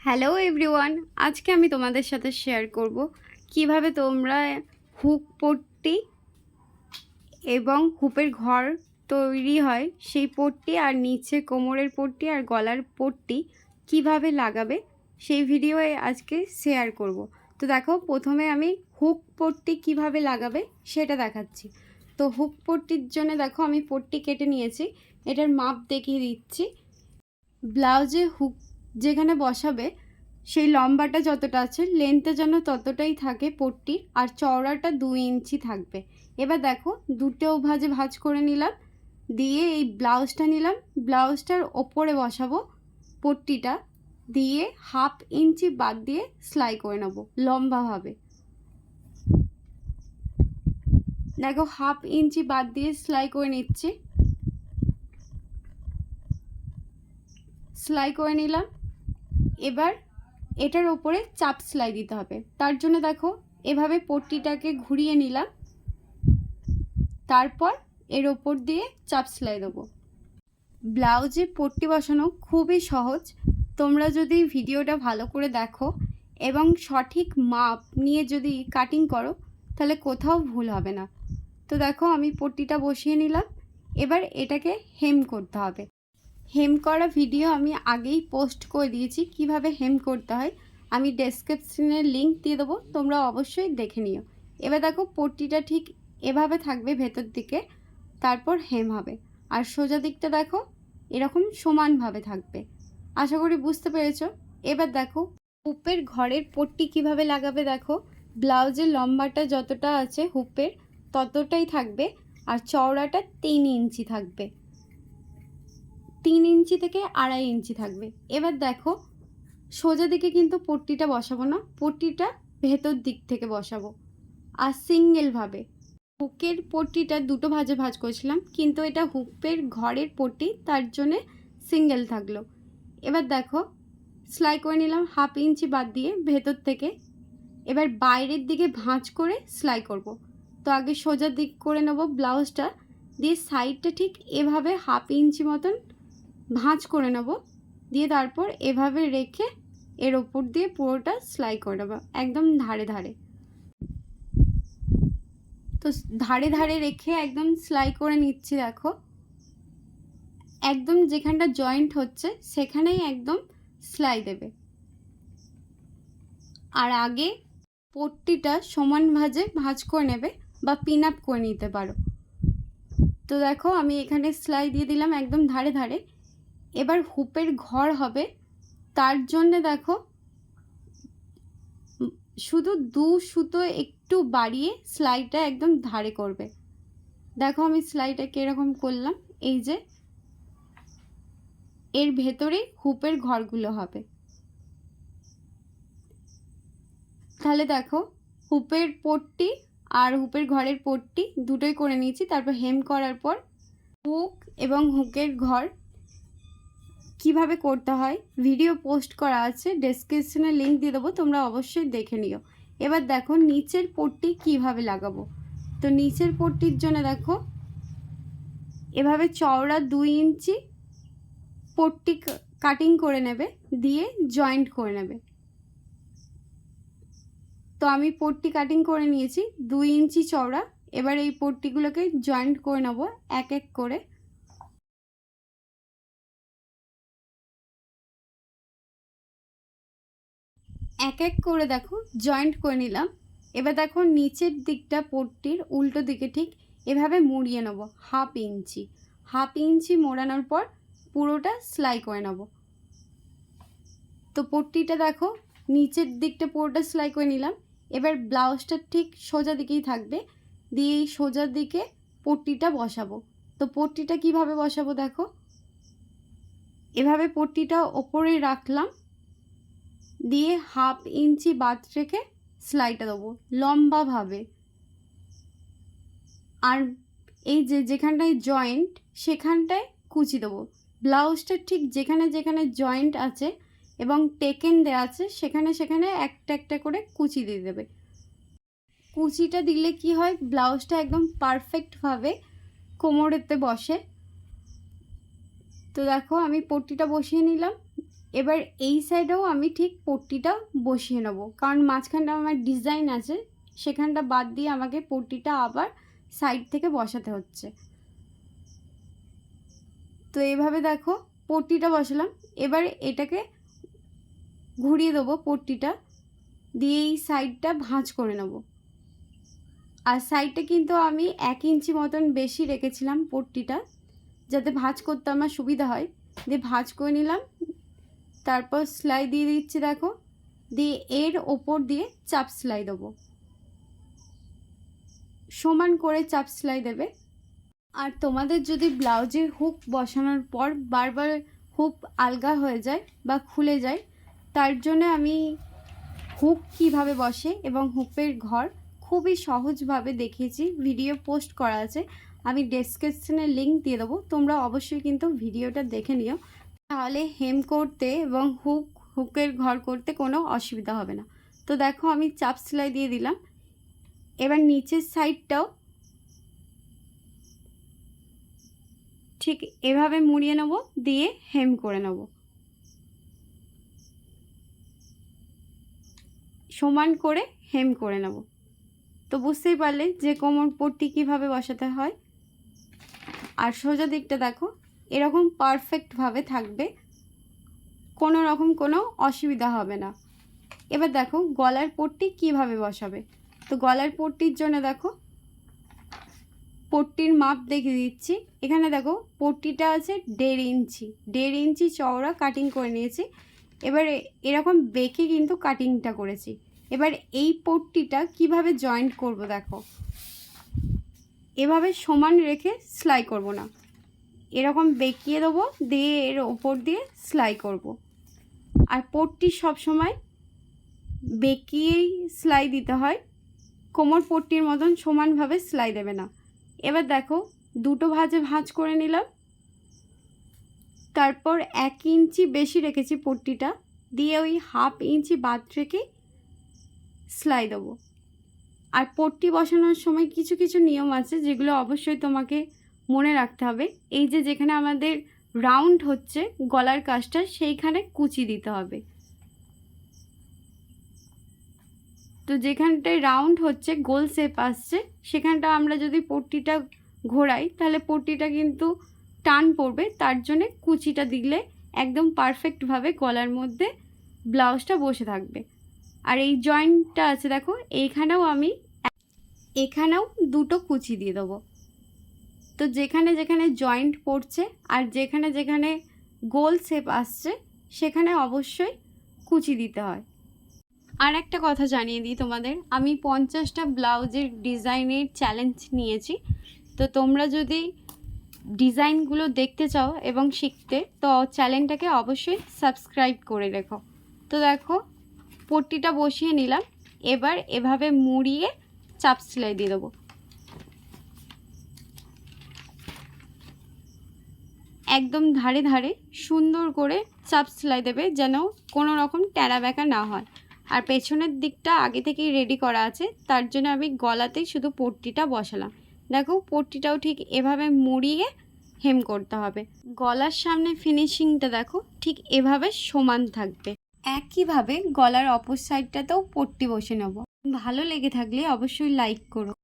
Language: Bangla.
হ্যালো এভরিওয়ান, আজকে আমি তোমাদের সাথে শেয়ার করব কিভাবে তোমরা হুক পট্টি এবং হুপের ঘর তৈরি হয় সেই পট্টি আর নিচে কোমরের পট্টি আর গলার পট্টি কিভাবে লাগাবে সেই ভিডিওয়ে আজকে শেয়ার করব। তো দেখো, প্রথমে আমি হুক পট্টি কিভাবে লাগাবে সেটা দেখাচ্ছি। তো হুক পট্টির জন্য দেখো আমি পট্টি কেটে নিয়েছি, এটার মাপ দেখিয়ে দিচ্ছি। ব্লাউজে হুক যেখানে বসাবে সেই লম্বাটা যতটা আছে লেন্থটা যেন ততটাই থাকে পট্টির, আর চওড়াটা 2 ইঞ্চি থাকবে। এবার দেখো, দুটো ভাঁজ করে নিলাম, দিয়ে এই ব্লাউজটা নিলাম, ব্লাউজটার ওপরে বসাবো পট্টিটা, দিয়ে 1/2 ইঞ্চি বাদ দিয়ে সেলাই করে নেব লম্বাভাবে। দেখো 1/2 ইঞ্চি বাদ দিয়ে সেলাই করে নিচ্ছি। সেলাই করে নিলাম। এবার এটার ওপরে চাপ সেলাই দিতে হবে, তার জন্য দেখো এভাবে পট্টিটাকে ঘুরিয়ে নিলাম, তারপর এর ওপর দিয়ে চাপ সেলাই দেবো। ব্লাউজে পট্টি বসানো খুবই সহজ। তোমরা যদি ভিডিওটা ভালো করে দেখো এবং সঠিক মাপ নিয়ে যদি কাটিং করো তাহলে কোথাও ভুল হবে না। তো দেখো আমি পট্টিটা বসিয়ে নিলাম, এবার এটাকে হেম করতে হবে। হেম করা ভিডিও আমি আগেই পোস্ট করে দিয়েছি, কিভাবে হেম করতে হয় আমি ডেসক্রিপশনের লিংক দিয়ে দেবো, তোমরা অবশ্যই দেখে নিও। এবার দেখো পট্টিটা ঠিক এভাবে থাকবে ভেতর দিকে, তারপর হেম হবে। আর সোজা দিকটা দেখো এরকম সমানভাবে থাকবে। আশা করি বুঝতে পেরেছো। এবার দেখো হুপের ঘরের পট্টি কিভাবে লাগাবে। দেখো ব্লাউজের লম্বাটা যতটা আছে হুপের ততটাই থাকবে, আর চওড়াটা 3 ইঞ্চি থাকবে, 3 ইঞ্চি থেকে 2.5 ইঞ্চি থাকবে। এবার দেখো সোজা দিকে কিন্তু পট্টিটা বসাবো না, পট্টিটা ভেতর দিক থেকে বসাবো আর সিঙ্গেলভাবে। হুকের পট্টিটা দুটো ভাঁজ করেছিলাম, কিন্তু এটা হুপের ঘরের পট্টি, তার জন্যে সিঙ্গেল থাকলো। এবার দেখো সেলাই করে নিলাম 1/2 ইঞ্চি বাদ দিয়ে ভেতর থেকে। এবার বাইরের দিকে ভাঁজ করে সেলাই করব। তো আগে সোজা দিক করে নেব ব্লাউজটা, দিয়ে সাইডটা ঠিক এভাবে 1/2 ইঞ্চি মতন ভাঁজ করে নেব, দিয়ে তারপর এভাবে রেখে এর ওপর দিয়ে পুরোটা সেলাই করে নেব একদম ধারে ধারে। তো ধারে ধারে রেখে একদম সেলাই করে নিচ্ছি। দেখো একদম যেখানটা জয়েন্ট হচ্ছে সেখানেই একদম সেলাই দেবে, আর আগে পট্টিটা সমান ভাঁজ করে নেবে বা পিন আপ করে নিতে পারো। তো দেখো আমি এখানে সেলাই দিয়ে দিলাম একদম ধারে ধারে। এবার হুপের ঘর হবে, তার জন্য দেখো শুধু 2 সুতো একটু বাড়িয়ে সেলাইটা একদম ধারে করবে। দেখো আমি সেলাইটা কিরকম করলাম, এই যে এর ভেতরে হুপের ঘরগুলো হবে। তাহলে দেখো হুপের পট্টি আর হুপের ঘরের পট্টি দুটোই করে নিয়েছি। তারপর হেম করার পর হুক এবং হুকের ঘর কিভাবে করতে হয় ভিডিও পোস্ট করা আছে, ডেসক্রিপশনে লিংক দিয়ে দেবো, তোমরা অবশ্যই দেখে নিও। এবার দেখো নিচের পট্টি কিভাবে লাগাবো। তো নিচের পট্টির জন্য দেখো এভাবে চওড়া 2 ইঞ্চি পট্টি কাটিং করে নেবে, দিয়ে জয়েন্ট করে নেবে। তো আমি পট্টি কাটিং করে নিয়েছি 2 ইঞ্চি চওড়া। এবার এই পট্টিগুলোকে জয়েন্ট করে নেব এক এক করে। এক এক করে দেখো জয়েন্ট করে নিলাম। এবার দেখো নিচের দিকটা পট্টির উল্টো দিকে ঠিক এভাবে মুড়িয়ে নেব 1/2 ইঞ্চি। 1/2 ইঞ্চি মোড়ানোর পর পুরোটা সেলাই করে নেব। তো পট্টিটা দেখো নিচের দিকটা পুরোটা সেলাই করে নিলাম। এবার ব্লাউজটা ঠিক সোজা দিকেই থাকবে, দিয়ে এই সোজা দিকে পট্টিটা বসাবো। তো পট্টিটা কিভাবে বসাবো দেখো, এভাবে পট্টিটা ওপরে রাখলাম, দিয়ে 1/2 ইঞ্চি বাদ রেখে সেলাইটা দেবো লম্বাভাবে। আর এই যে যেখানটায় জয়েন্ট সেখানটায় কুচি দেবো। ব্লাউজটা ঠিক যেখানে যেখানে জয়েন্ট আছে এবং টেকেন দেওয়া আছে সেখানে সেখানে একটা একটা করে কুচি দিয়ে দেবে। কুচিটা দিলে কি হয়, ব্লাউজটা একদম পারফেক্টভাবে কোমরেতে বসে। তো দেখো আমি পট্টিটা বসিয়ে নিলাম, এবার এই সাইডেও আমি ঠিক পট্টিটা বসিয়ে নেব, কারণ মাঝখানটা আমার ডিজাইন আছে, সেখানটা বাদ দিয়ে আমাকে পট্টিটা আবার সাইড থেকে বসাতে হচ্ছে। তো এইভাবে দেখো পট্টিটা বসালাম। এবার এটাকে ঘুরিয়ে দেবো পট্টিটা দিয়ে, এই সাইডটা ভাঁজ করে নেব। আর সাইডটা কিন্তু আমি 1 ইঞ্চি মতন বেশি রেখেছিলাম পট্টিটা, যাতে ভাঁজ করতে আমার সুবিধা হয়। দিয়ে ভাঁজ করে নিলাম, তারপর সেলাই দিয়ে দিচ্ছি দেখো, দিয়ে এর ওপর দিয়ে চাপ সেলাই দেবো। সমান করে চাপ সেলাই দেবে। আর তোমাদের যদি ব্লাউজে হুক বসানোর পর বারবার হুক আলগা হয়ে যায় বা খুলে যায়, তার জন্য আমি হুক কিভাবে বসে এবং হুকের ঘর খুবই সহজভাবে দেখিয়েছি, ভিডিও পোস্ট করা আছে, আমি ডেসক্রিপশনে লিঙ্ক দিয়ে দেবো, তোমরা অবশ্যই কিন্তু ভিডিওটা দেখে নিও, তাহলে হেম করতে এবং হুকের ঘর করতে কোনো অসুবিধা হবে না। তো দেখো আমি চাপ সেলাই দিয়ে দিলাম। এবার নিচের সাইডটাও ঠিক এভাবে মুড়িয়ে নেব, দিয়ে হেম করে নেব। সমান করে হেম করে নেব। তো বুঝতেই পারলে যে কোমর পট্টি কীভাবে বসাতে হয়। আর সোজা দিকটা দেখো এরকম পারফেক্টভাবে থাকবে, কোনো রকম কোনো অসুবিধা হবে না। এবার দেখো গলার পট্টি কিভাবে বসাবে। তো গলার পট্টির জন্য দেখো পট্টির মাপ দেখে দিচ্ছি। এখানে দেখো পট্টিটা আছে 1.5 ইঞ্চি চওড়া কাটিং করে নিয়েছি। এবারে এরকম বেঁকে কিন্তু কাটিংটা করেছি। এবার এই পট্টিটা কিভাবে জয়েন্ট করব দেখো, এভাবে সমান রেখে সেলাই করব না, এরকম বেঁকিয়ে দেবো, দিয়ে এর ওপর দিয়ে সেলাই করব। আর পট্টি সবসময় বেঁকিয়েই সেলাই দিতে হয়, কোমর পট্টির মতন সমানভাবে সেলাই দেবে না। এবার দেখো দুটো ভাঁজে ভাঁজ করে নিলাম, তারপর 1 ইঞ্চি বেশি রেখেছি পট্টিটা, দিয়ে ওই 1/2 ইঞ্চি বাদ রেখে সেলাই দেবো। আর পট্টি বসানোর সময় কিছু কিছু নিয়ম আছে যেগুলো অবশ্যই তোমাকে মনে রাখতে হবে। এই যে যেখানে আমাদের রাউন্ড হচ্ছে গলার কাজটা, সেইখানে কুচি দিতে হবে। তো যেখানটায় রাউন্ড হচ্ছে গোল শেপ আসছে, সেখানটা আমরা যদি পট্টিটা ঘোরাই তাহলে পট্টিটা কিন্তু টান পড়বে, তার জন্যে কুচিটা দিলে একদম পারফেক্টভাবে গলার মধ্যে ব্লাউজটা বসে থাকবে। আর এই জয়েন্টটা আছে দেখো, এখানেও দুটো কুচি দিয়ে দেবো। তো যেখানে যেখানে জয়েন্ট পড়ছে আর যেখানে যেখানে গোল শেপ আসছে সেখানে অবশ্যই কুচি দিতে হয়। আর একটা কথা জানিয়ে দিই তোমাদের, আমি 50টা ব্লাউজের ডিজাইনের চ্যালেঞ্জ নিয়েছি। তো তোমরা যদি ডিজাইনগুলো দেখতে চাও এবং শিখতে, তো চ্যানেলটাকে অবশ্যই সাবস্ক্রাইব করে রেখো। তো দেখো পট্টিটা বসিয়ে নিলাম, এবার এভাবে মুড়িয়ে চাপ সেলাই দিয়ে দেবো। একদম ধারে ধারে সুন্দর করে চাপ সেলাই দেবে, যেন কোনো রকম ট্যাড়া ব্যাকা না হয়। আর পেছনের দিকটা আগে থেকেই রেডি করা আছে, তার জন্য আমি গলাতেই শুধু পট্টিটা বসালাম। দেখো পট্টিটাও ঠিক এভাবে মুড়িয়ে হেম করতে হবে। গলার সামনে ফিনিশিংটা দেখো ঠিক এভাবে সমান থাকবে। একইভাবে গলার অপর সাইডটাতেও পট্টি বসে নেব। ভালো লেগে থাকলে অবশ্যই লাইক করো।